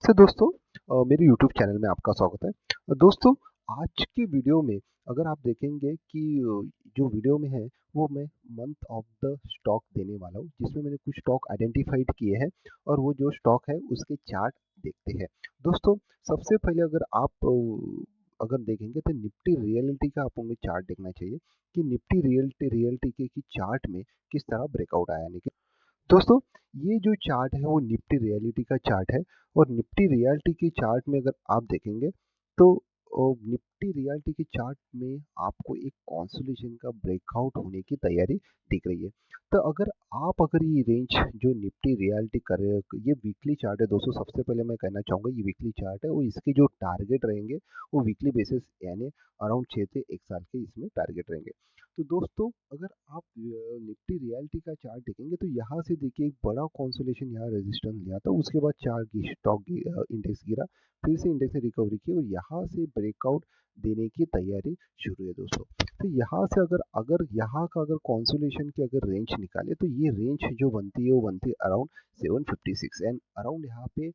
नमस्ते दोस्तों। मेरे यूट्यूब चैनल में आपका स्वागत है। दोस्तों, आज की वीडियो में अगर आप देखेंगे कि जो वीडियो में है वो मैं मंथ ऑफ द स्टॉक देने वाला हूँ, जिसमें मैंने कुछ स्टॉक आइडेंटिफाइड किए हैं और वो जो स्टॉक है उसके चार्ट देखते हैं। दोस्तों, सबसे पहले अगर आप अगर देखेंगे तो निफ्टी रियलिटी का आपको चार्ट देखना चाहिए कि निफ्टी रियलिटी रियलिटी के की चार्ट में किस तरह ब्रेकआउट आया। यानी कि दोस्तों, ये जो चार्ट है वो निफ्टी रियलिटी का चार्ट है और निफ्टी रियलिटी के चार्ट में अगर आप देखेंगे तो निफ्टी रियलिटी के चार्ट में आपको एक कॉन्सोलेशन का ब्रेकआउट होने की तैयारी दिख रही है। तो अगर ये रेंज जो निफ्टी रियलिटी कर रहे हैं, ये वीकली चार्ट है दोस्तों। सबसे पहले मैं कहना चाहूँगा ये वीकली चार्ट है और इसके जो टारगेट रहेंगे वो वीकली बेसिस यानी अराउंड 6 से 1 साल के इसमें टारगेट रहेंगे। तो दोस्तों, अगर आप निफ्टी रियलिटी का चार्ट देखेंगे तो यहाँ से देखिए एक बड़ा कंसोलिडेशन यहाँ रेजिस्टेंस लिया था, उसके बाद चार्ट स्टॉक इंडेक्स गिरा, फिर से इंडेक्स ने रिकवरी की और यहाँ से ब्रेकआउट देने की तैयारी शुरू है दोस्तों। तो यहाँ से अगर अगर यहाँ का अगर कंसोलिडेशन की अगर रेंज निकाले तो ये रेंज जो बनती है वो बनती है अराउंड 756 एंड अराउंड यहाँ पे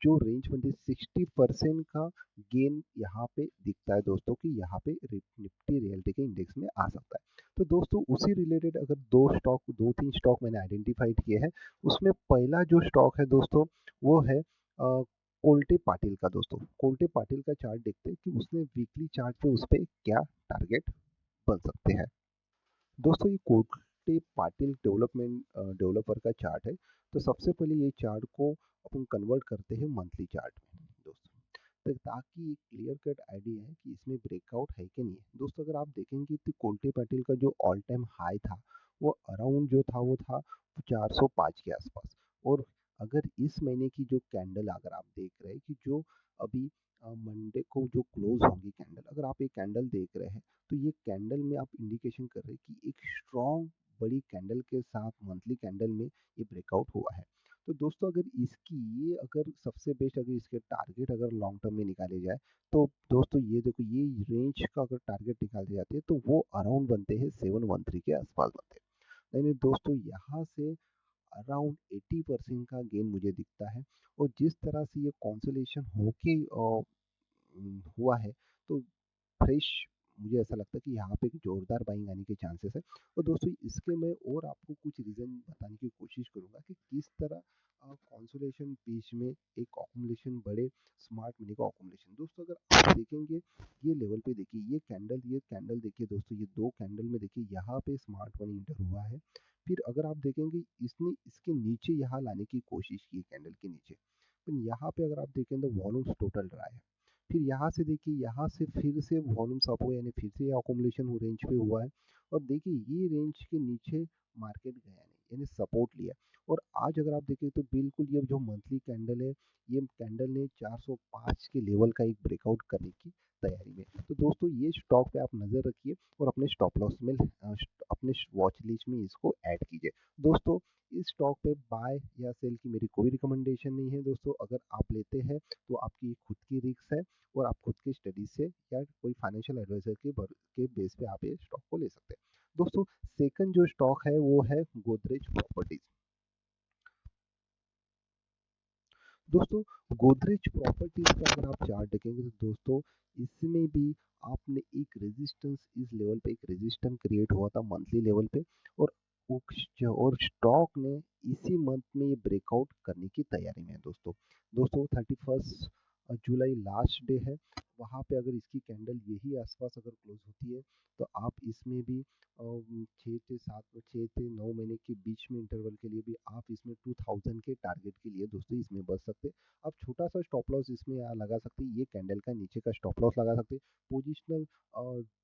जो रेंज बनती है 60% का गेन यहाँ पे दिखता है दोस्तों कि यहाँ पे निफ्टी रियलिटी के इंडेक्स में आ सकता है। तो दोस्तों, उसी रिलेटेड अगर दो तीन स्टॉक मैंने आइडेंटिफाइड किए हैं, उसमें पहला जो स्टॉक है दोस्तों वो है कोल्टे पाटिल का। दोस्तों, कोल्टे पाटिल का चार्ट देखते हैं कि उसने वीकली चार्ट पे उस पे क्या टारगेट बन सकते हैं। दोस्तों, ये कोल्टे पाटिल डेवलपर का चार्ट है। तो सबसे पहले ये चार्ट को अपन कन्वर्ट करते हैं मंथली चार्ट में दोस्तों, तो ताकि एक क्लियर कट आइडिया है कि इसमें ब्रेकआउट है कि नहीं है। दोस्तों, अगर आप देखेंगे तो कोल्टे पाटिल का जो ऑल टाइम हाई था वो अराउंड जो था वो था 405 के आसपास। और अगर इस महीने की जो कैंडल अगर आप देख रहे हैं कि जो अभी मंडे को जो क्लोज होंगी कैंडल, अगर आप एक कैंडल देख रहे हैं तो ये कैंडल में आप इंडिकेशन कर रहे हैं कि एक स्ट्रॉन्ग बड़ी कैंडल के साथ मंथली कैंडल में ये ब्रेकआउट हुआ है। तो दोस्तों, अगर इसकी ये अगर सबसे बेस्ट अगर इसके टारगेट अगर लॉन्ग टर्म में निकाले जाए तो दोस्तों ये देखो ये रेंज का अगर टारगेट निकाले जाते हैं तो वो अराउंड बनते हैं 713 के आसपास बनते हैं। यानी दोस्तों, यहाँ से अराउंड 80% का गेन मुझे दिखता है। और जिस तरह से ये कॉन्सोलेशन होके हुआ है तो फ्रेश मुझे ऐसा लगता है कि यहाँ पे एक जोरदार बाइंग आने के चांसेस है। और दोस्तों, इसके मैं और आपको कुछ रीज़न बताने की कोशिश करूँगा कि किस तरह कंसोलेशन बीच में एक अकोमोडेशन बड़े स्मार्ट मनी का अकोमोडेशन। दोस्तों, अगर आप देखेंगे ये लेवल पे देखिए ये कैंडल देखिए दोस्तों, ये दो कैंडल में देखिए यहाँ पे स्मार्ट मनी इंटर हुआ है। फिर अगर आप देखेंगे इसने इसके नीचे यहाँ लाने की कोशिश की कैंडल के नीचे, लेकिन यहाँ पे अगर आप देखें तो वॉल्यूम्स टोटल रहा है। फिर यहाँ से देखिए यहाँ से फिर से वॉल्यूम्स अप हुए यानी फिर से अकोमोडेशन रेंज पे हुआ है। और देखिए ये रेंज के नीचे मार्केट गया नहीं यानी सपोर्ट लिया। और आज अगर आप देखें तो बिल्कुल ये जो मंथली कैंडल है ये कैंडल ने 405 के लेवल का एक ब्रेकआउट करने की तैयारी में। तो दोस्तों, ये स्टॉक पे आप नज़र रखिए और अपने स्टॉप लॉस में अपने वॉच लिस्ट में इसको ऐड कीजिए। दोस्तों, इस स्टॉक पे बाय या सेल की मेरी कोई रिकमेंडेशन नहीं है दोस्तों। अगर आप लेते हैं तो आपकी खुद की रिस्क है और आप खुद की स्टडी से या कोई फाइनेंशियल एडवाइजर के बेस पे आप ये स्टॉक को ले सकते हैं। दोस्तों, सेकंड जो स्टॉक है वो है गोदरेज प्रॉपर्टीज। दोस्तों, गोदरेज प्रॉपर्टीज का अगर आप चार्ट देखेंगे तो दोस्तों इसमें भी आपने एक रेजिस्टेंस इस लेवल पे एक रेजिस्टेंस क्रिएट हुआ था मंथली लेवल पे। और और स्टॉक ने इसी मंथ में ये ब्रेकआउट करने की तैयारी में है दोस्तों। दोस्तों, 31 जुलाई लास्ट डे है। वहाँ पे अगर इसकी कैंडल यही आसपास अगर क्लोज होती है तो आप इसमें भी 6 से 9 महीने के बीच में इंटरवल के लिए भी आप इसमें 2000 के टारगेट के लिए दोस्तों इसमें बच सकते हैं। आप छोटा सा स्टॉप लॉस इसमें यहाँ लगा सकते हैं, ये कैंडल का नीचे का स्टॉप लॉस लगा सकते हैं। पोजिशनल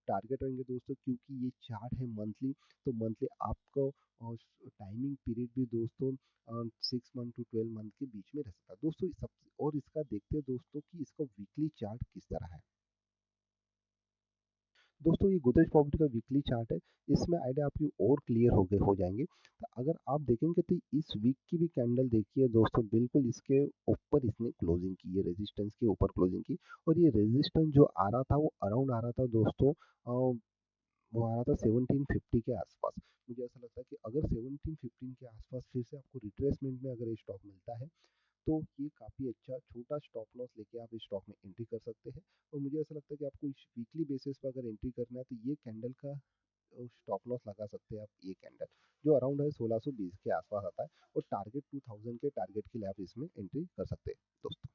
टारगेट रहेंगे दोस्तों, क्योंकि ये चार्ट है मंथली, तो मंथली आपको टाइमिंग पीरियड भी दोस्तों 6 मंथ टू 12 मंथ के बीच में रह सकता है दोस्तों। सब और इसका देखते हैं दोस्तों कि इसका वीकली चार्ट किस तरह है। दोस्तों, ये गोदरेज प्रॉपर्टी का वीकली चार्ट है। इसमें आइडिया आपकी और क्लियर हो जाएंगे। तो अगर आप देखेंगे तो इस वीक की भी कैंडल देखिए दोस्तों, बिल्कुल इसके ऊपर इसने क्लोजिंग की है, रेजिस्टेंस के ऊपर क्लोजिंग की। और ये रेजिस्टेंस जो आ रहा था वो अराउंड आ रहा था दोस्तों, वो आ रहा था 1750 के आसपास। मुझे ऐसा लगता है कि अगर 1715 के आसपास फिर से आपको रिट्रेसमेंट में अगर ये स्टॉक मिलता है तो ये काफ़ी अच्छा छोटा स्टॉप लॉस लेके आप इस स्टॉक में एंट्री कर सकते हैं। और मुझे ऐसा लगता है कि आपको इस वीकली बेसिस पर अगर एंट्री करना है तो ये कैंडल का स्टॉप लॉस लगा सकते हैं आप, ये कैंडल जो अराउंड है 1620 के आसपास आता है, और टारगेट 2000 के टारगेट के लिए आप इसमें एंट्री कर सकते हैं दोस्तों।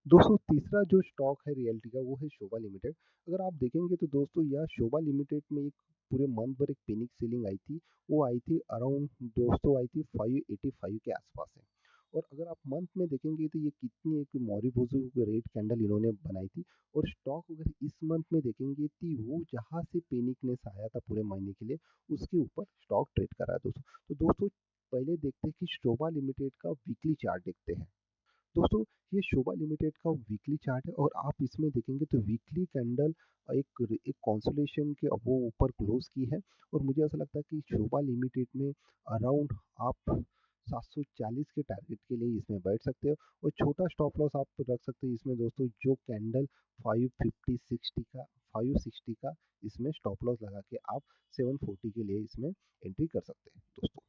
दोस्तों तीसरा जो स्टॉक है रियल्टी का वो है शोभा लिमिटेड। अगर आप देखेंगे तो दोस्तों यह शोभा लिमिटेड में एक पूरे मंथ भर एक पेनिक सेलिंग आई थी। वो आई थी अराउंड दोस्तों आई थी 585 के आसपास है। और अगर आप मंथ में देखेंगे तो ये कितनी एक मोरिबोजो रेट कैंडल इन्होंने बनाई थी। और स्टॉक अगर इस मंथ में देखेंगे तो वो जहाँ से पेनिकनेस आया था पूरे महीने के लिए उसके ऊपर स्टॉक ट्रेड कर रहा है दोस्तों। तो दोस्तों पहले देखते हैं कि शोभा लिमिटेड का वीकली चार्ट देखते हैं। दोस्तों ये शोभा लिमिटेड का वीकली चार्ट है, और आप इसमें देखेंगे तो वीकली कैंडल एक कॉन्सोलेशन के वो ऊपर क्लोज की है। और मुझे ऐसा लगता है कि शोभा लिमिटेड में अराउंड आप 740 के टारगेट के लिए इसमें बैठ सकते हो। और छोटा स्टॉप लॉस आप रख सकते हैं इसमें दोस्तों, जो कैंडल 560 का इसमें स्टॉप लॉस लगा के आप 740 के लिए इसमें एंट्री कर सकते हैं दोस्तों।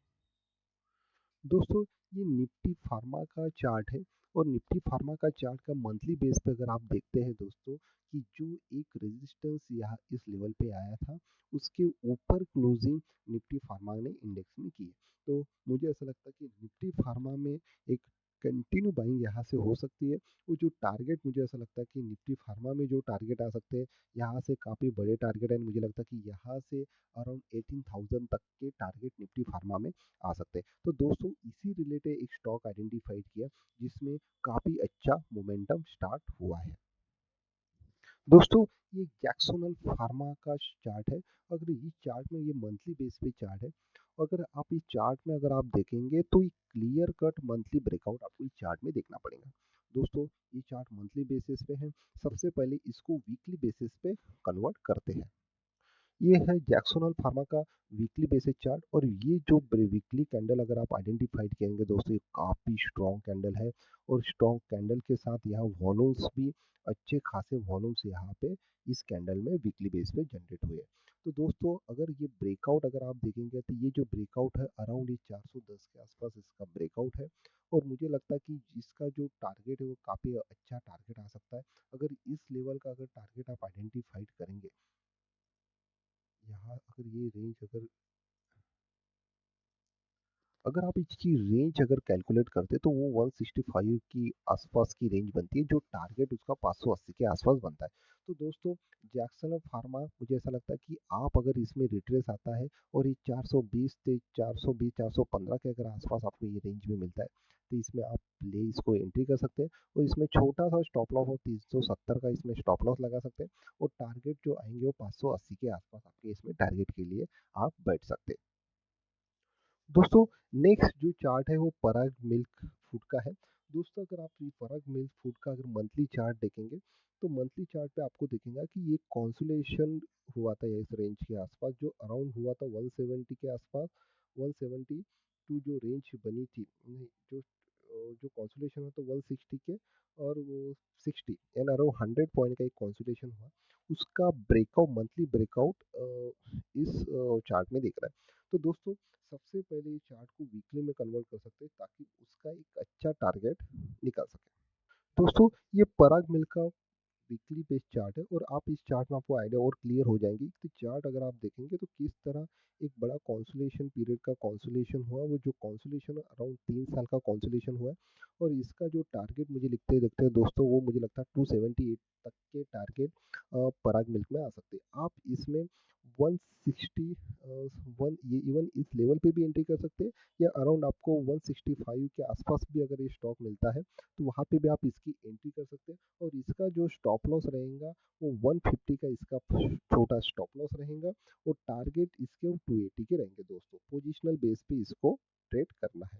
दोस्तों ये निफ्टी फार्मा का चार्ट है। और निफ्टी फार्मा का चार्ट का मंथली बेस पे अगर आप देखते हैं दोस्तों कि जो एक रेजिस्टेंस यहाँ इस लेवल पे आया था उसके ऊपर क्लोजिंग निफ्टी फार्मा ने इंडेक्स में की है। तो मुझे ऐसा लगता है कि निफ्टी फार्मा में एक कंटिन्यू बाइंग यहाँ से हो सकती है। वो जो टारगेट मुझे ऐसा लगता है कि निफ्टी फार्मा में जो टारगेट आ सकते हैं यहाँ से काफ़ी बड़े टारगेट है। मुझे लगता है कि यहाँ से अराउंड 18,000 तक के टारगेट निफ्टी फार्मा में आ सकते हैं। तो दोस्तों इसी रिलेटेड एक स्टॉक आइडेंटिफाइड किया जिसमें काफ़ी अच्छा मोमेंटम स्टार्ट हुआ है दोस्तों। ये जैक्सोनल फार्मा का चार्ट है। अगर इस चार्ट में ये मंथली बेस पे चार्ट है, अगर आप इस चार्ट में अगर आप देखेंगे तो ये क्लियर कट मंथली ब्रेकआउट आपको इस चार्ट में देखना पड़ेगा दोस्तों। ये चार्ट मंथली बेसिस पे है। सबसे पहले इसको वीकली बेसिस पे कन्वर्ट करते हैं। ये है जैक्सोनल फार्मा का वीकली बेसिस चार्ट। और ये जो वीकली कैंडल अगर आप आइडेंटिफाइड करेंगे दोस्तों ये काफ़ी स्ट्रॉन्ग कैंडल है। और स्ट्रॉन्ग कैंडल के साथ यहाँ वॉल्यूम्स भी अच्छे खासे वॉल्यूम्स यहाँ पे इस कैंडल में वीकली बेस पे जनरेट हुए। तो दोस्तों अगर ये ब्रेकआउट अगर आप देखेंगे तो ये जो ब्रेकआउट है अराउंड ये 410 के आसपास इसका ब्रेकआउट है। और मुझे लगता है कि इसका जो टारगेट है वो काफ़ी अच्छा टारगेट आ सकता है। अगर इस लेवल का अगर टारगेट आप आइडेंटिफाइड करेंगे, यहाँ अगर ये रेंज अगर आप इसकी रेंज अगर कैलकुलेट करते तो वो 165 की आसपास की रेंज बनती है, जो टारगेट उसका 580 के आसपास बनता है। तो दोस्तों जैक्सन फार्मा मुझे ऐसा लगता है कि आप अगर इसमें रिट्रेस आता है और ये 420 से 420 415 के अगर आसपास आपको ये रेंज में मिलता है तो इसमें आप ले इसको एंट्री कर सकते हैं। और इसमें छोटा सा स्टॉप लॉस हो 370 का इसमें स्टॉप लॉस लगा सकते हैं। और टारगेट जो आएंगे वो 580 के आसपास आपके इसमें टारगेट के लिए आप बैठ सकते हैं दोस्तों। नेक्स्ट जो चार्ट है वो पराग मिल्क फूड का है दोस्तों। अगर आप ये पराग मिल्क फूड का अगर मंथली चार्ट देखेंगे तो मंथली चार्ट पे आपको दिखेगा कि ये कॉन्सुलेशन हुआ था इस रेंज के आसपास, जो अराउंड हुआ था 170 के आसपास। 172 जो रेंज बनी थी नहीं, जो कॉन्सुलेशन हुआ तो 160 के, और वो 60 एंड अराउंड 100 पॉइंट का एक कॉन्सुलेशन हुआ। उसका ब्रेकआउट मंथली ब्रेकआउट इस चार्ट में दिख रहा है। तो दोस्तों सबसे पहले इस चार्ट को वीकली में कन्वर्ट कर सकते हैं ताकि उसका एक अच्छा टारगेट निकल सके दोस्तों। ये पराग मिल्क का वीकली बेस्ड चार्ट है। और आप इस चार्ट में आपको आइडिया और क्लियर हो जाएंगी कि चार्ट अगर आप देखेंगे तो किस तरह एक बड़ा कॉन्सुलेशन पीरियड का कॉन्सुलेशन हुआ, वो जो कॉन्सुलेशन अराउंड 3 साल का कॉन्सुलेशन हुआ है। और इसका जो टारगेट मुझे लिखते देखते दोस्तों वो मुझे लगता है 278 तक के टारगेट पराग मिल्क में आ सकते हैं। आप इसमें 160 वन ये इवन इस लेवल पे भी एंट्री कर सकते हैं, या अराउंड आपको 165 के आसपास भी अगर ये स्टॉक मिलता है तो वहाँ पे भी आप इसकी एंट्री कर सकते हैं। और इसका जो स्टॉप लॉस रहेगा वो 150 का इसका छोटा स्टॉप लॉस रहेगा। और टारगेट इसके 280 के रहेंगे दोस्तों। पोजिशनल बेस पे इसको ट्रेड करना है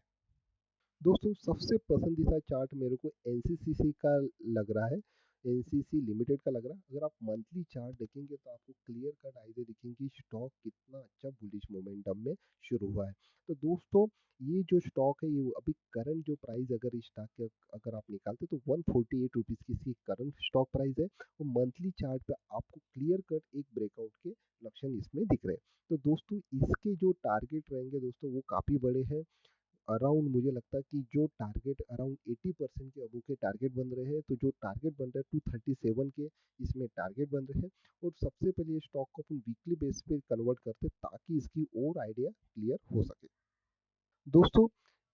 दोस्तों। सबसे पसंदीदा चार्ट मेरे को एनसीसीसी का लग रहा है, एनसीसी लिमिटेड का लग रहा है। अगर आप मंथली चार्ट देखेंगे तो आपको क्लियर कट आइडिया दिखेंगी स्टॉक कितना अच्छा बुलिश मोमेंटम में शुरू हुआ है। तो दोस्तों ये जो स्टॉक है ये अभी करंट जो प्राइस अगर इस स्टॉक के अगर आप निकालते तो 148 रुपीज़ की इसकी करंट स्टॉक प्राइस है। और मंथली चार्ट पे आपको क्लियर कट एक ब्रेकआउट के लक्षण इसमें दिख रहे हैं। तो दोस्तों इसके जो टारगेट रहेंगे दोस्तों वो काफ़ी बड़े हैं। अराउंड मुझे लगता है कि जो टारगेट अराउंड 80% के अबव के टारगेट बन रहे हैं, तो जो टारगेट बन रहा है 237 के इसमें टारगेट बन रहे हैं। और सबसे पहले ये स्टॉक को अपन वीकली बेस पे कन्वर्ट करते ताकि इसकी और आइडिया क्लियर हो सके। दोस्तों,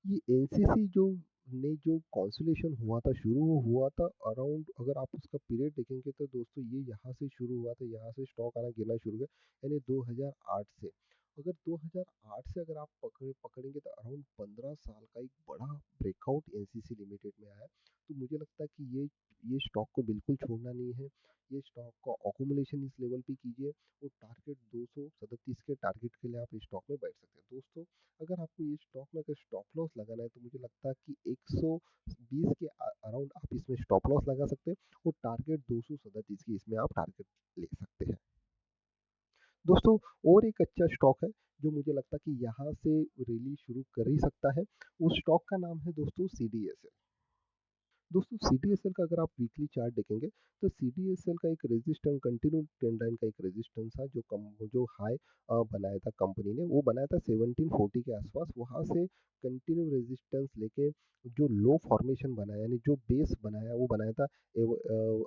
ये एनसीसी जो कॉन्सुलेशन हुआ था, शुरू हुआ था अराउंड, अगर आप उसका पीरियड देखेंगे तो दोस्तों ये यहाँ से शुरू हुआ था, यहाँ से स्टॉक आना गिरना शुरू हुआ, यानी 2008 से। अगर 2008 से अगर आप पकड़ेंगे तो अराउंड 15 साल का एक बड़ा ब्रेकआउट एनसीसी लिमिटेड में आया है। तो मुझे लगता है कि ये स्टॉक को बिल्कुल छोड़ना नहीं है। ये स्टॉक का अकोमुलेशन इस लेवल पे कीजिए, और टारगेट 237 के टारगेट के लिए आप इस स्टॉक में बैठ सकते हैं। दोस्तों, अगर आपको ये स्टॉक में अगर स्टॉप लॉस लगाना है तो मुझे लगता है कि 120 के अराउंड आप इसमें स्टॉप लॉस लगा सकते हैं, और टारगेट 237 की इसमें आप टारगेट ले सकते हैं। दोस्तों, और एक अच्छा स्टॉक है जो मुझे लगता है कि यहाँ से रैली शुरू कर ही सकता है। उस स्टॉक का नाम है दोस्तों सीडीएसएल। दोस्तों, सीडीएसएल का अगर आप वीकली चार्ट देखेंगे तो सीडीएसएल का एक रेजिस्टेंस, कंटिन्यू ट्रेंड लाइन का एक रेजिस्टेंस था, जो हाई बनाया था कंपनी ने, वो बनाया था 1740 के आसपास। वहां से कंटिन्यू रेजिस्टेंस लेके जो लो फॉर्मेशन बनाया, यानी जो बेस बनाया, वो बनाया था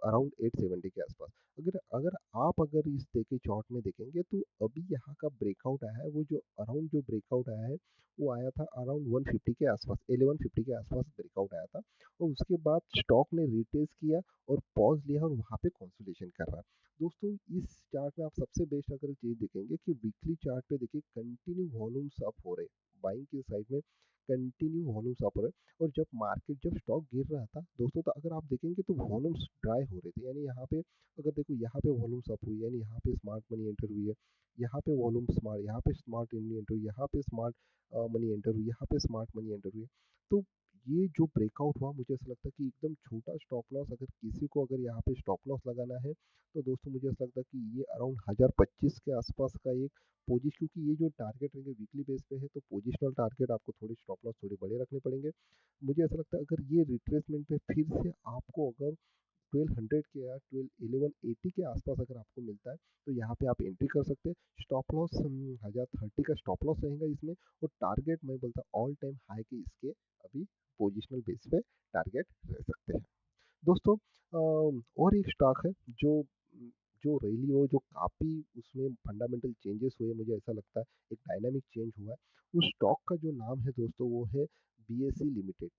अराउंड 870 के आसपास। अगर अगर अगर इस देखे चार्ट में देखेंगे तो अभी यहाँ का ब्रेकआउट आया है, वो जो ब्रेकआउट आया है वो आया था अराउंड 150 के आसपास, 1150 के आसपास ब्रेकआउट आया था। और उसके बाद स्टॉक ने रिटेस्ट किया और पॉज लिया, और वहां पे कंसोलिडेशन कर रहा है। दोस्तों, इस चार्ट में आप सबसे बेस्ट अगर चीज देखेंगे कि वीकली चार्ट पे देखिए कंटिन्यू वॉल्यूम्स अप हो रहे, बाइंग की साइड में कंटिन्यू वॉल्यूम्स अप हो रहे। और जब स्टॉक गिर रहा था दोस्तों, तो अगर आप देखेंगे तो वॉल्यूम्स ड्राई हो रहे थे, यानी यहाँ पे अगर देखो, यहाँ पे वॉल्यूम्स अप हुई, यानी यहाँ पे स्मार्ट मनी एंटर हुई है, यहाँ पे वॉल्यूम स्मार्ट, यहाँ पे स्मार्ट मनी एंटर हुई, यहाँ पे स्मार्ट मनी एंटर हुई, यहाँ पे स्मार्ट मनी एंटर हुई है। तो ये जो ब्रेकआउट हुआ, मुझे ऐसा लगता है कि एकदम छोटा स्टॉप लॉस, अगर किसी को अगर यहाँ पे स्टॉप लॉस लगाना है तो दोस्तों मुझे ऐसा लगता है कि ये अराउंड 1025 के आसपास का एक पोजिशन, क्योंकि ये जो टारगेट रहेंगे वीकली बेस पे है, तो पोजिशनल टारगेट आपको थोड़े स्टॉप लॉस थोड़े बड़े रखने पड़ेंगे। मुझे ऐसा लगता है अगर ये रिट्रेसमेंट पे फिर से आपको अगर 1200 के या 1180 के आसपास अगर आपको मिलता है तो यहाँ पे आप एंट्री कर सकते हैं। स्टॉप लॉस 1030 का स्टॉप लॉस रहेगा इसमें, और टारगेट मैं बोलता हूँ ऑल टाइम हाई के इसके अभी पोजिशनल बेस पे टारगेट रह सकते हैं। दोस्तों, और एक स्टॉक है जो जो रैली हो, जो काफ़ी उसमें फंडामेंटल चेंजेस हुए, मुझे ऐसा लगता है एक डायनामिक चेंज हुआ है। उस स्टॉक का जो नाम है दोस्तों वो है बीएसई लिमिटेड।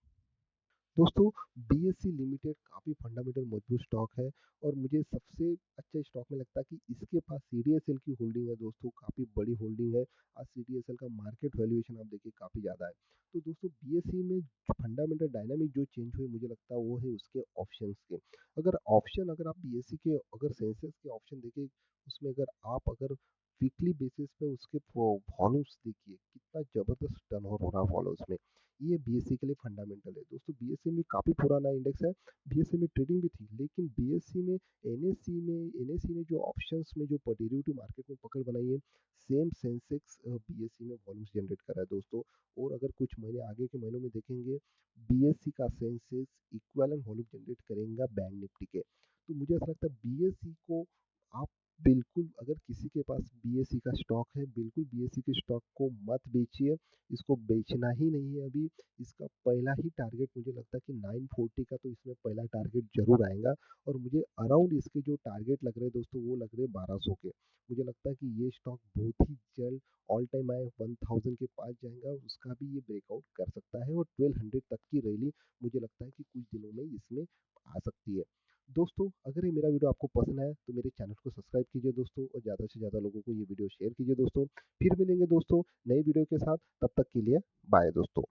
दोस्तों, बीएसई लिमिटेड काफ़ी फंडामेंटल मजबूत स्टॉक है, और मुझे सबसे अच्छा स्टॉक में लगता है कि इसके पास सीडीएसएल की होल्डिंग है दोस्तों, काफ़ी बड़ी होल्डिंग है। आज सीडीएसएल का मार्केट वैल्यूएशन आप देखिए काफ़ी ज़्यादा है। तो दोस्तों, बीएसई में फंडामेंटल डायनामिक जो चेंज हुए मुझे लगता है वो है उसके ऑप्शंस के। अगर आप बीएसई के अगर सेंसेक्स के ऑप्शन देखें, उसमें अगर वीकली बेसिस पे उसके वॉल्यूम्स देखिए कितना ज़बरदस्त टर्नओवर हो रहा है वॉल्यूम्स में। ये बीएसई के लिए फंडामेंटल है दोस्तों। बीएसई में काफ़ी पुराना इंडेक्स है, बीएसई में ट्रेडिंग भी थी, लेकिन बीएसई में एनएसई ने जो ऑप्शंस में जो डेरिवेटिव मार्केट में पकड़ बनाई है, सेम सेंसेक्स बीएसई में वॉल्यूम्स जनरेट कर रहा है दोस्तों। और अगर कुछ महीने आगे के महीनों में देखेंगे, बीएसई का सेंसेक्स इक्वलेंट वॉल्यूम जनरेट करेगा बैंक निफ्टी के। तो मुझे ऐसा लगता है बीएसई को आप बिल्कुल, अगर किसी के पास बीएसई का स्टॉक है, बिल्कुल बीएसई के स्टॉक को मत बेचिए, इसको बेचना ही नहीं है अभी। इसका पहला ही टारगेट मुझे लगता है कि 940 का तो इसमें पहला टारगेट जरूर आएगा। और मुझे अराउंड इसके जो टारगेट लग रहे हैं दोस्तों वो लग रहे हैं 1200 के। मुझे लगता है कि ये स्टॉक बहुत ही जल्द ऑल टाइम आए 1000 के पास जाएगा, उसका भी ये ब्रेकआउट कर सकता है, और 1200 तक की रैली मुझे लगता है कि कुछ दिनों में इसमें आ सकती है। दोस्तों, अगर ये मेरा वीडियो आपको पसंद आया तो मेरे चैनल को सब्सक्राइब कीजिए दोस्तों, और ज़्यादा से ज़्यादा लोगों को ये वीडियो शेयर कीजिए दोस्तों। फिर मिलेंगे दोस्तों नई वीडियो के साथ, तब तक के लिए बाय दोस्तों।